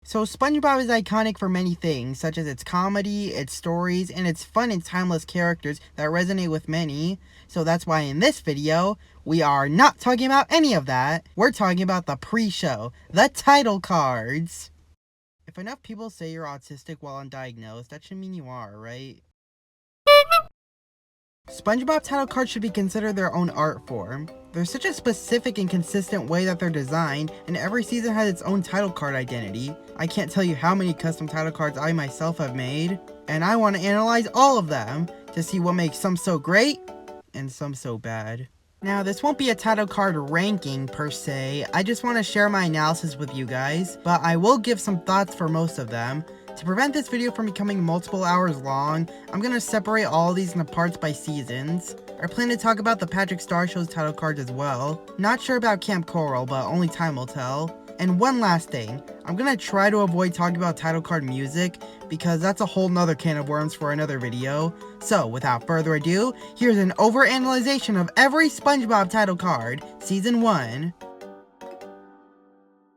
So SpongeBob is iconic for many things, such as its comedy, its stories, and its fun and timeless characters that resonate with many. So that's why in this video, we are not talking about any of that. We're talking about the pre-show, the title cards. If enough people say you're autistic while undiagnosed, that should mean you are, right? SpongeBob title cards should be considered their own art form. They're such a specific and consistent way that they're designed, and every season has its own title card identity. I can't tell you how many custom title cards I myself have made, and I want to analyze all of them to see what makes some so great and some so bad. Now, this won't be a title card ranking per se, I just want to share my analysis with you guys, but I will give some thoughts for most of them. To prevent this video from becoming multiple hours long, I'm going to separate all of these into parts by seasons. I plan to talk about the Patrick Star Show's title cards as well. Not sure about Camp Coral, but only time will tell. And one last thing, I'm going to try to avoid talking about title card music, because that's a whole nother can of worms for another video. So without further ado, here's an overanalyzation of every SpongeBob title card, Season 1.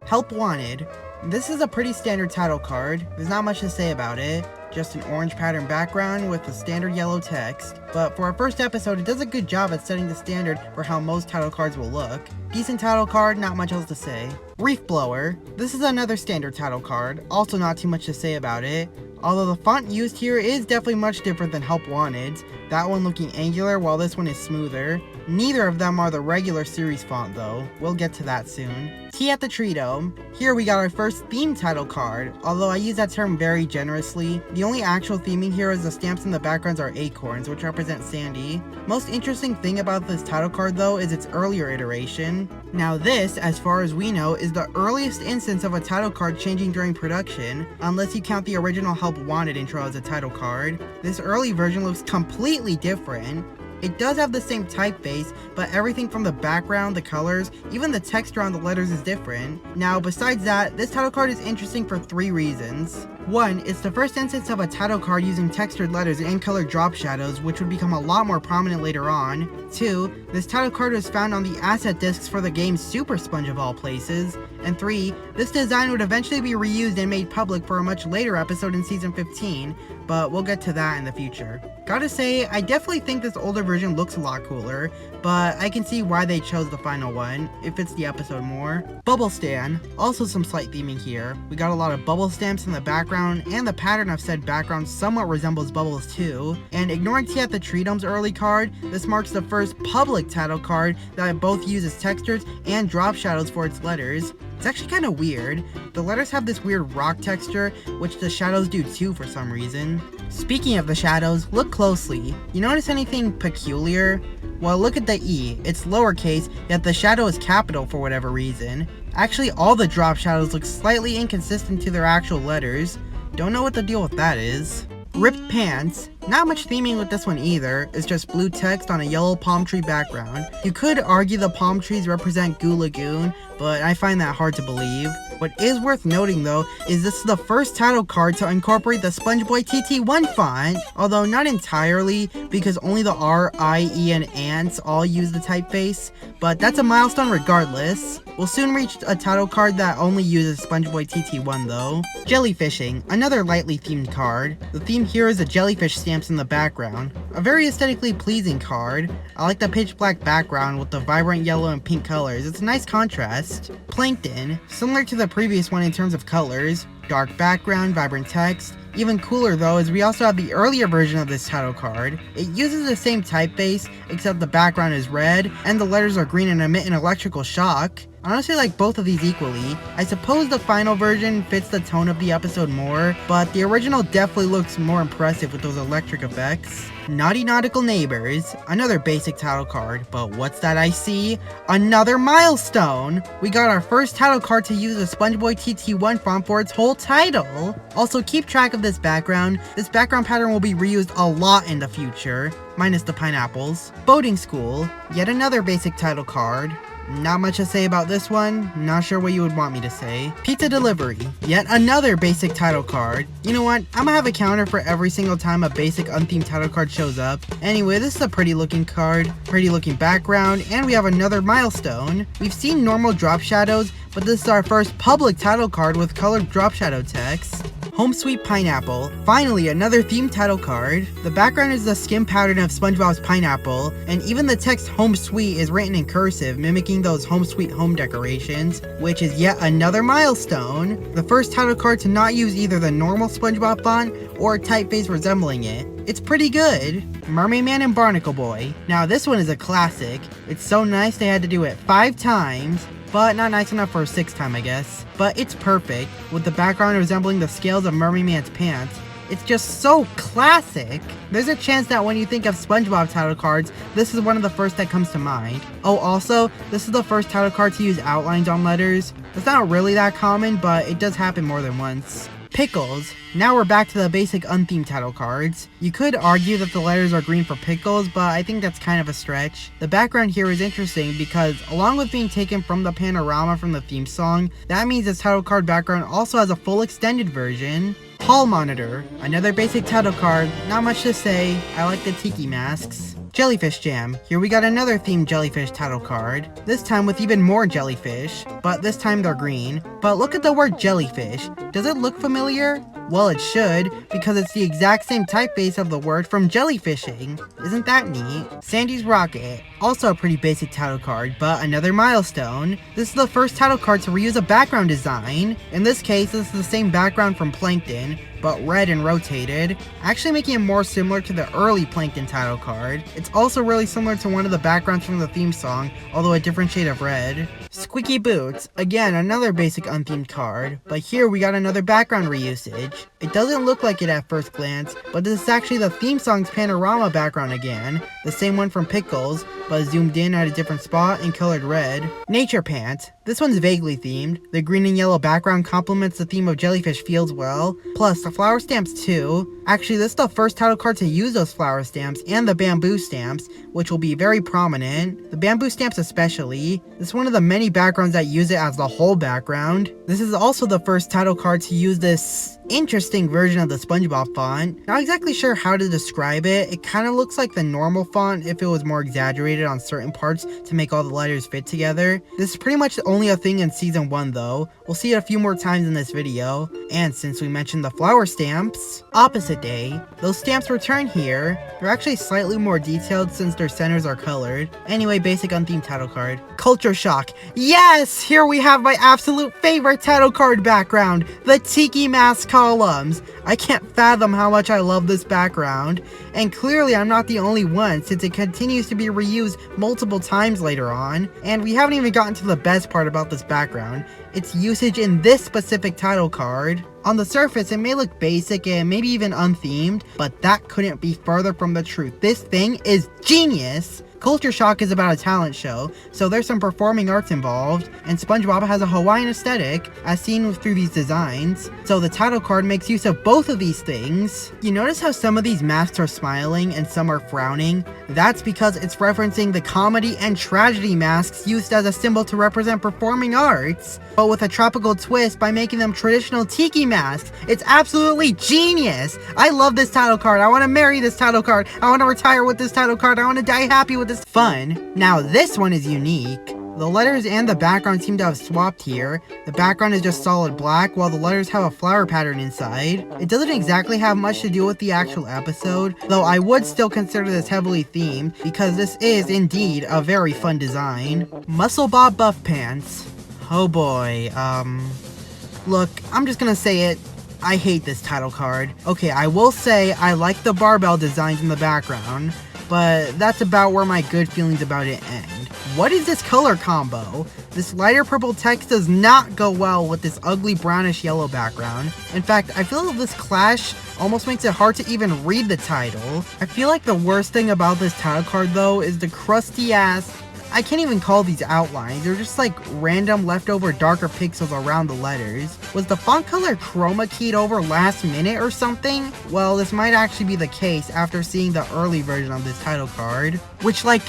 Help Wanted. This is a pretty standard title card, there's not much to say about it, just an orange pattern background with the standard yellow text, but for our first episode it does a good job at setting the standard for how most title cards will look. Decent title card, not much else to say. Reef Blower. This is another standard title card, also not too much to say about it, although the font used here is definitely much different than Help Wanted, that one looking angular while this one is smoother. Neither of them are the regular series font though, we'll get to that soon. Tea at the Tree Dome. Here we got our first theme title card, although I use that term very generously. The only actual theming here is the stamps in the backgrounds are acorns, which represent Sandy. Most interesting thing about this title card though is its earlier iteration. Now this, as far as we know, is the earliest instance of a title card changing during production, unless you count the original Help Wanted intro as a title card. This early version looks completely different. It does have the same typeface, but everything from the background, the colors, even the texture on the letters is different. Now, besides that, this title card is interesting for 3 reasons. 1, it's the first instance of a title card using textured letters and colored drop shadows, which would become a lot more prominent later on. 2, this title card was found on the asset discs for the game Super Sponge of all places. And 3, this design would eventually be reused and made public for a much later episode in Season 15, but we'll get to that in the future. Gotta say, I definitely think this older version looks a lot cooler, but I can see why they chose the final one. It fits the episode more. Bubble Stand. Also some slight theming here. We got a lot of bubble stamps in the background, and the pattern of said background somewhat resembles bubbles too. And ignoring Tea at the Tree Dome's early card, this marks the first public title card that both uses textures and drop shadows for its letters. It's actually kind of weird. The letters have this weird rock texture, which the shadows do too for some reason. Speaking of the shadows, look closely. You notice anything peculiar? Well, look at the E. It's lowercase, yet the shadow is capital for whatever reason. Actually, all the drop shadows look slightly inconsistent to their actual letters. Don't know what the deal with that is. Ripped Pants. Not much theming with this one either, it's just blue text on a yellow palm tree background. You could argue the palm trees represent Goo Lagoon, but I find that hard to believe. What is worth noting though, is this is the first title card to incorporate the SpongeBob TT1 font, although not entirely, because only the R, I, E, and ants all use the typeface, but that's a milestone regardless. We'll soon reach a title card that only uses SpongeBob TT1 though. Jellyfishing, another lightly themed card. The theme here is a jellyfish stamps in the background. A very aesthetically pleasing card. I like the pitch black background with the vibrant yellow and pink colors, it's a nice contrast. Plankton, similar to the previous one in terms of colors. Dark background, vibrant text. Even cooler though is we also have the earlier version of this title card. It uses the same typeface, except the background is red, and the letters are green and emit an electrical shock. I honestly like both of these equally. I suppose the final version fits the tone of the episode more, but the original definitely looks more impressive with those electric effects. Naughty Nautical Neighbors, another basic title card, but what's that I see? Another milestone! We got our first title card to use the SpongeBob TT1 font for its whole title. Also keep track of this background pattern will be reused a lot in the future, minus the pineapples. Boating School, yet another basic title card. Not much to say about this one, not sure what you would want me to say. Pizza delivery, yet another basic title card. You know what, I'm gonna have a counter for every single time a basic unthemed title card shows up. Anyway, this is a pretty looking card, pretty looking background, and we have another milestone. We've seen normal drop shadows, but this is our first public title card with colored drop shadow text. Home Sweet Pineapple. Finally, another themed title card. The background is the skin pattern of SpongeBob's pineapple, and even the text Home Sweet is written in cursive, mimicking those Home Sweet Home decorations, which is yet another milestone. The first title card to not use either the normal SpongeBob font or a typeface resembling it. It's pretty good. Mermaid Man and Barnacle Boy. Now this one is a classic. It's so nice they had to do it 5 times. But not nice enough for a 6th time, I guess. But it's perfect, with the background resembling the scales of Mermaid Man's pants. It's just so classic. There's a chance that when you think of SpongeBob title cards, this is one of the first that comes to mind. Oh, also, this is the first title card to use outlines on letters. It's not really that common, but it does happen more than once. Pickles. Now we're back to the basic unthemed title cards. You could argue that the letters are green for pickles, but I think that's kind of a stretch. The background here is interesting because, along with being taken from the panorama from the theme song, that means this title card background also has a full extended version. Hall Monitor. Another basic title card, not much to say, I like the tiki masks. Jellyfish Jam. Here we got another themed jellyfish title card, this time with even more jellyfish, but this time they're green. But look at the word jellyfish. Does it look familiar? Well, it should, because it's the exact same typeface of the word from jellyfishing. Isn't that neat? Sandy's Rocket. Also a pretty basic title card, but another milestone. This is the first title card to reuse a background design. In this case, this is the same background from Plankton, but red and rotated, actually making it more similar to the early Plankton title card. It's also really similar to one of the backgrounds from the theme song, although a different shade of red. Squeaky Boots. Again, another basic unthemed card, but here we got another background reusage. It doesn't look like it at first glance, but this is actually the theme song's panorama background again, the same one from Pickles, but zoomed in at a different spot and colored red. Nature Pants. This one's vaguely themed. The green and yellow background complements the theme of jellyfish fields well, plus the flower stamps too. Actually, this is the first title card to use those flower stamps and the bamboo stamps, which will be very prominent. The bamboo stamps especially. This is one of the many backgrounds that use it as the whole background. This is also the first title card to use this interesting version of the SpongeBob font. Not exactly sure how to describe it. It kind of looks like the normal font if it was more exaggerated on certain parts to make all the letters fit together. This is pretty much only a thing in season 1 though. We'll see it a few more times in this video. And since we mentioned the flower stamps, Opposite Day. Those stamps return here. They're actually slightly more detailed since their centers are colored. Anyway, basic unthemed title card. Culture Shock. Yes! Here we have my absolute favorite title card background, the Tiki Mask columns. I can't fathom how much I love this background. And clearly I'm not the only one, since it continues to be reused multiple times later on. And we haven't even gotten to the best part about this background, its usage in this specific title card. On the surface, it may look basic and maybe even unthemed, but that couldn't be further from the truth. This thing is genius! Culture Shock is about a talent show, so there's some performing arts involved, and SpongeBob has a Hawaiian aesthetic, as seen through these designs, so the title card makes use of both of these things. You notice how some of these masks are smiling and some are frowning? That's because it's referencing the comedy and tragedy masks used as a symbol to represent performing arts, but with a tropical twist by making them traditional tiki masks. It's absolutely genius! I love this title card. I want to marry this title card. I want to retire with this title card. I want to die happy with this. Fun. Now this one is unique. The letters and the background seem to have swapped here. The background is just solid black, while the letters have a flower pattern inside. It doesn't exactly have much to do with the actual episode, though I would still consider this heavily themed, because this is indeed a very fun design. Muscle Bob Buff Pants. Oh boy, look, I'm just gonna say it. I hate this title card. Okay, I will say I like the barbell designs in the background, but that's about where my good feelings about it end. What is this color combo? This lighter purple text does not go well with this ugly brownish yellow background. In fact, I feel like this clash almost makes it hard to even read the title. I feel like the worst thing about this title card though is the crusty ass, I can't even call these outlines, they're just like random leftover darker pixels around the letters. Was the font color chroma keyed over last minute or something? Well, this might actually be the case after seeing the early version of this title card. Which like,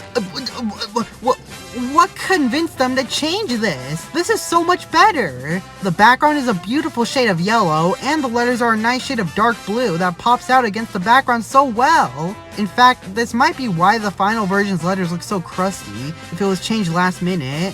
what convinced them to change this? This is so much better. The background is a beautiful shade of yellow, and the letters are a nice shade of dark blue that pops out against the background so well. In fact, this might be why the final version's letters look so crusty if it was changed last minute.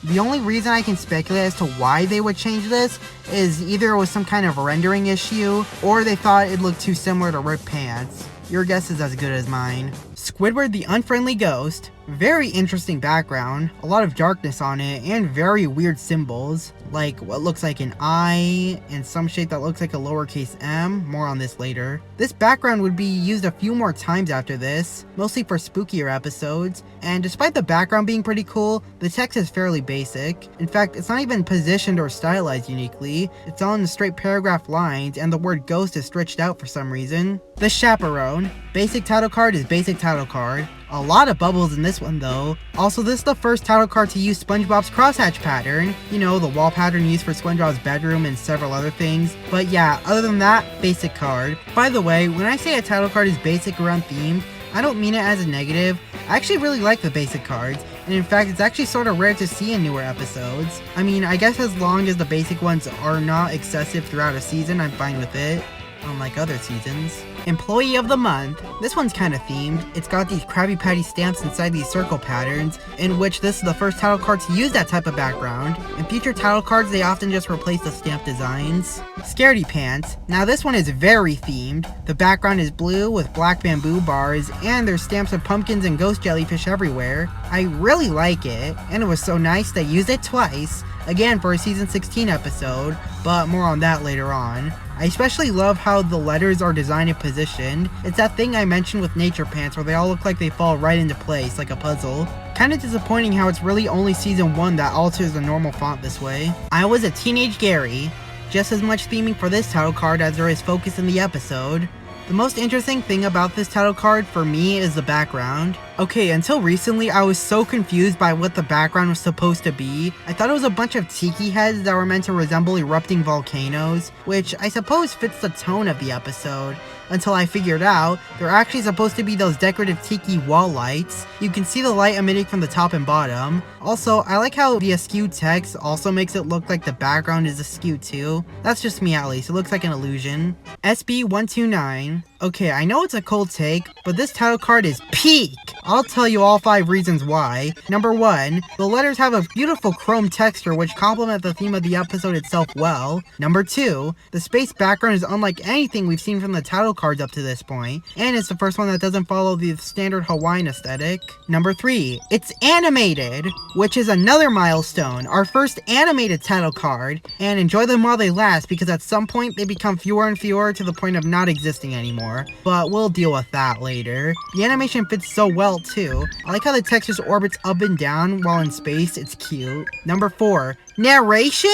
The only reason I can speculate as to why they would change this is either it was some kind of rendering issue, or they thought it looked too similar to ripped pants. Your guess is as good as mine. Squidward the Unfriendly Ghost. Very interesting background, a lot of darkness on it, and very weird symbols, like what looks like an I, and some shape that looks like a lowercase m, more on this later. This background would be used a few more times after this, mostly for spookier episodes, and despite the background being pretty cool, the text is fairly basic. In fact, it's not even positioned or stylized uniquely, it's all in the straight paragraph lines, and the word ghost is stretched out for some reason. The Chaperone. Basic title card is basic title card. A lot of bubbles in this one though. Also, this is the first title card to use SpongeBob's crosshatch pattern. You know, the wall pattern used for SpongeBob's bedroom and several other things. But yeah, other than that, basic card. By the way, when I say a title card is basic or unthemed, I don't mean it as a negative. I actually really like the basic cards, and in fact it's actually sort of rare to see in newer episodes. I mean, I guess as long as the basic ones are not excessive throughout a season, I'm fine with it. Unlike other seasons. Employee of the Month. This one's kind of themed. It's got these Krabby Patty stamps inside these circle patterns, in which this is the first title card to use that type of background. In future title cards, they often just replace the stamp designs. Scaredy Pants. Now this one is very themed. The background is blue with black bamboo bars, and there's stamps of pumpkins and ghost jellyfish everywhere. I really like it, and it was so nice they used it twice. Again for a season 16 episode, but more on that later on. I especially love how the letters are designed and positioned. It's that thing I mentioned with nature pants where they all look like they fall right into place like a puzzle. Kinda disappointing how it's really only season 1 that alters the normal font this way. I Was a Teenage Gary. Just as much theming for this title card as there is focus in the episode. The most interesting thing about this title card for me is the background. Okay, until recently I was so confused by what the background was supposed to be. I thought it was a bunch of tiki heads that were meant to resemble erupting volcanoes, which I suppose fits the tone of the episode. Until I figured out, they're actually supposed to be those decorative tiki wall lights. You can see the light emitting from the top and bottom. Also, I like how the askew text also makes it look like the background is askew too. That's just me at least, it looks like an illusion. SB129. Okay, I know it's a cold take, but this title card is peak! I'll tell you all 5 reasons why. Number 1, the letters have a beautiful chrome texture which complement the theme of the episode itself well. Number 2, the space background is unlike anything we've seen from the title cards up to this point, and it's the first one that doesn't follow the standard Hawaiian aesthetic. Number 3, it's animated, which is another milestone, our first animated title card, and enjoy them while they last because at some point they become fewer and fewer to the point of not existing anymore, but we'll deal with that later. The animation fits so well too. I like how the text just orbits up and down while in space, it's cute. Number 4, narration?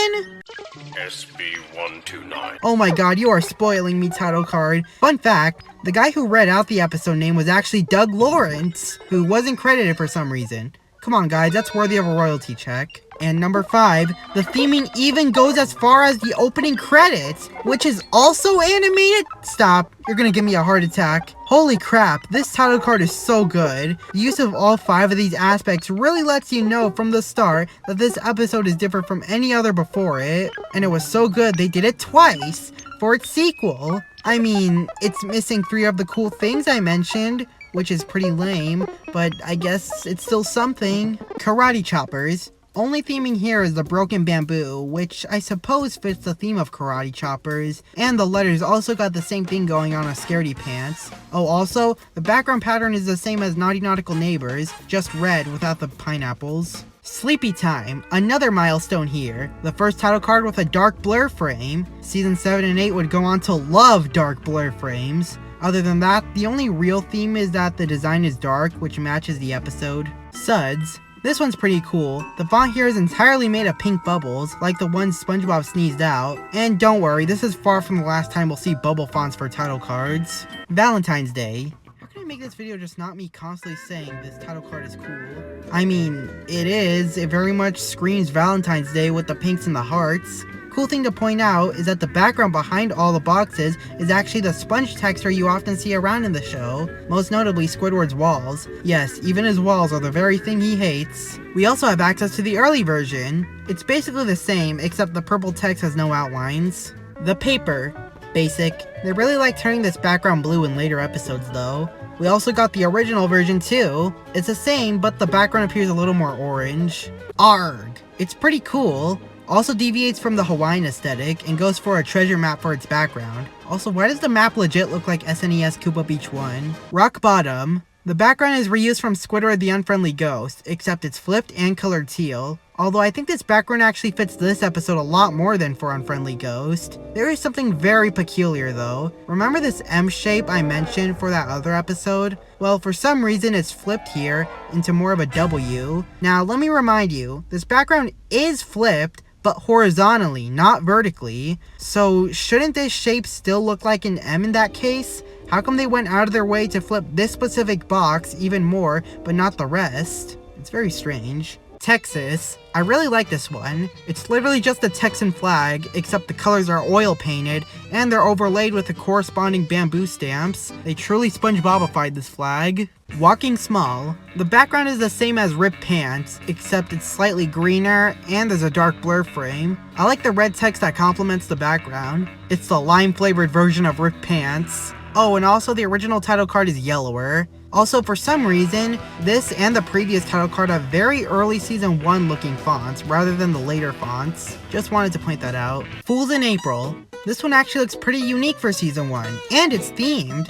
SB129. Oh my god, you are spoiling me, title card. Fun fact, the guy who read out the episode name was actually Doug Lawrence, who wasn't credited for some reason. Come on guys, that's worthy of a royalty check. And number 5, the theming even goes as far as the opening credits, which is also animated? Stop, you're gonna give me a heart attack. Holy crap, this title card is so good. The use of all 5 of these aspects really lets you know from the start that this episode is different from any other before it. And it was so good they did it twice for its sequel. I mean, it's missing 3 of the cool things I mentioned, which is pretty lame, but I guess it's still something. Karate choppers. Only theming here is the broken bamboo, which I suppose fits the theme of karate choppers, and the letters also got the same thing going on as Scaredy Pants. Oh, also, the background pattern is the same as Naughty Nautical Neighbors, just red without the pineapples. Sleepy Time, another milestone here. The first title card with a dark blur frame. Season 7 and 8 would go on to love dark blur frames. Other than that, the only real theme is that the design is dark, which matches the episode. Suds. This one's pretty cool. The font here is entirely made of pink bubbles, like the ones SpongeBob sneezed out. And don't worry, this is far from the last time we'll see bubble fonts for title cards. Valentine's Day. How can I make this video just not me constantly saying this title card is cool? I mean, it is. It very much screams Valentine's Day with the pinks and the hearts. Cool thing to point out is that the background behind all the boxes is actually the sponge texture you often see around in the show, most notably Squidward's walls. Yes, even his walls are the very thing he hates. We also have access to the early version. It's basically the same, except the purple text has no outlines. The paper. Basic. They really like turning this background blue in later episodes though. We also got the original version too. It's the same, but the background appears a little more orange. Arg! It's pretty cool. Also deviates from the Hawaiian aesthetic and goes for a treasure map for its background. Also, why does the map legit look like SNES Koopa Beach 1? Rock bottom. The background is reused from Squidward the Unfriendly Ghost, except it's flipped and colored teal. Although I think this background actually fits this episode a lot more than for Unfriendly Ghost. There is something very peculiar though. Remember this M shape I mentioned for that other episode? Well, for some reason it's flipped here into more of a W. Now let me remind you, this background is flipped, but horizontally, not vertically. So shouldn't this shape still look like an M in that case? How come they went out of their way to flip this specific box even more, but not the rest? It's very strange. Texas. I really like this one. It's literally just the Texan flag, except the colors are oil painted, and they're overlaid with the corresponding bamboo stamps. They truly SpongeBobified this flag. Walking small. The background is the same as Ripped Pants, except it's slightly greener, and there's a dark blur frame. I like the red text that complements the background. It's the lime-flavored version of Ripped Pants. Oh, and also the original title card is yellower. Also, for some reason, this and the previous title card have very early season 1 looking fonts rather than the later fonts. Just wanted to point that out. Fools in April. This one actually looks pretty unique for season 1, and it's themed.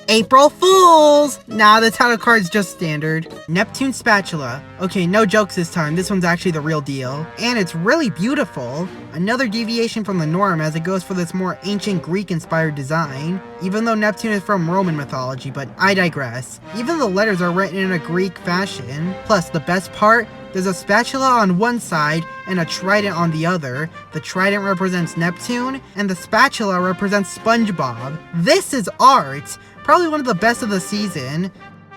April Fools! Nah, the title card's just standard. Neptune spatula. Okay, no jokes this time, this one's actually the real deal. And it's really beautiful. Another deviation from the norm as it goes for this more ancient Greek-inspired design. Even though Neptune is from Roman mythology, but I digress. Even the letters are written in a Greek fashion. Plus, the best part, there's a spatula on one side and a trident on the other. The trident represents Neptune, and the spatula represents SpongeBob. This is art! Probably one of the best of the season.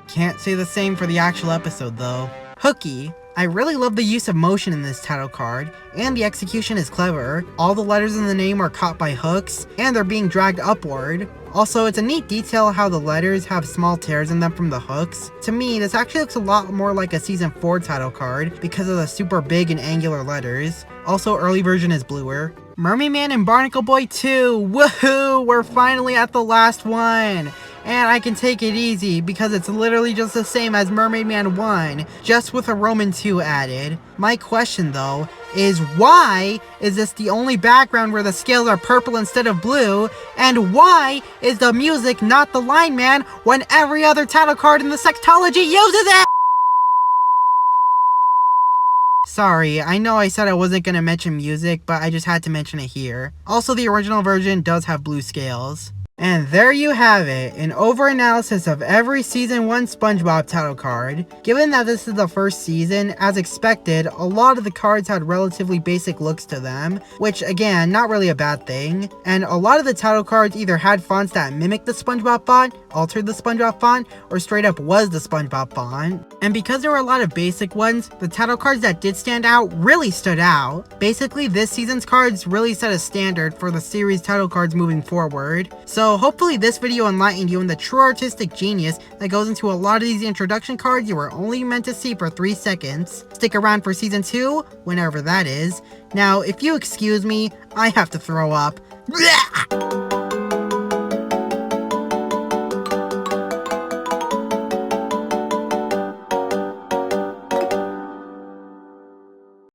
Can't say the same for the actual episode though. Hooky. I really love the use of motion in this title card, and the execution is clever. All the letters in the name are caught by hooks, and they're being dragged upward. Also, it's a neat detail how the letters have small tears in them from the hooks. To me, this actually looks a lot more like a Season 4 title card because of the super big and angular letters. Also, early version is bluer. Mermaid Man and Barnacle Boy 2! Woohoo! We're finally at the last one! And I can take it easy because it's literally just the same as Mermaid Man 1, just with a Roman 2 added. My question though is, why is this the only background where the scales are purple instead of blue? And why is the music not the line man when every other title card in the sextology uses it? Sorry, I know I said I wasn't going to mention music, but I just had to mention it here. Also, the original version does have blue scales. And there you have it, an overanalysis of every Season 1 SpongeBob title card. Given that this is the first season, as expected, a lot of the cards had relatively basic looks to them, which again, not really a bad thing. And a lot of the title cards either had fonts that mimicked the SpongeBob font, altered the SpongeBob font, or straight up was the SpongeBob font. And because there were a lot of basic ones, the title cards that did stand out really stood out. Basically, this season's cards really set a standard for the series title cards moving forward. So hopefully this video enlightened you in the true artistic genius that goes into a lot of these introduction cards you were only meant to see for 3 seconds. Stick around for season 2, whenever that is. Now, if you excuse me, I have to throw up. Blech!